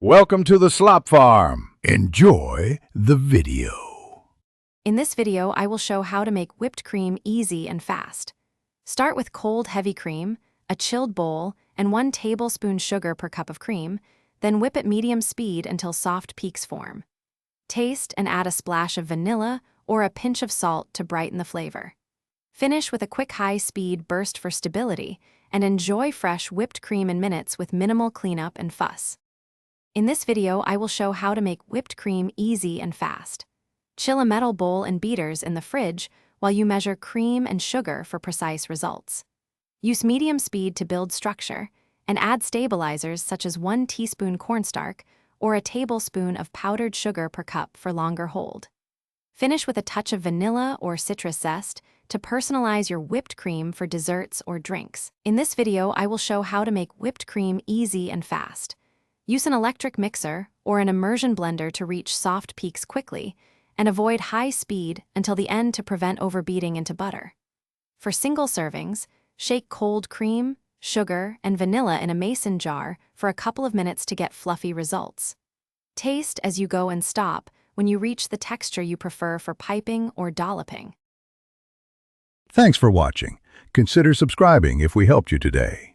Welcome to the Slop Farm. Enjoy the video. In this video, I will show how to make whipped cream easy and fast. Start with cold heavy cream, a chilled bowl, and 1 tablespoon sugar per cup of cream, then whip at medium speed until soft peaks form. Taste and add a splash of vanilla or a pinch of salt to brighten the flavor. Finish with a quick high-speed burst for stability, and enjoy fresh whipped cream in minutes with minimal cleanup and fuss. In this video, I will show how to make whipped cream easy and fast. Chill a metal bowl and beaters in the fridge while you measure cream and sugar for precise results. Use medium speed to build structure, and add stabilizers such as 1 teaspoon cornstarch or a tablespoon of powdered sugar per cup for longer hold. Finish with a touch of vanilla or citrus zest to personalize your whipped cream for desserts or drinks. In this video, I will show how to make whipped cream easy and fast. Use an electric mixer or an immersion blender to reach soft peaks quickly, and avoid high speed until the end to prevent overbeating into butter. For single servings, shake cold cream, sugar, and vanilla in a mason jar for a couple of minutes to get fluffy results. Taste as you go and stop when you reach the texture you prefer for piping or dolloping. Thanks for watching. Consider subscribing if we helped you today.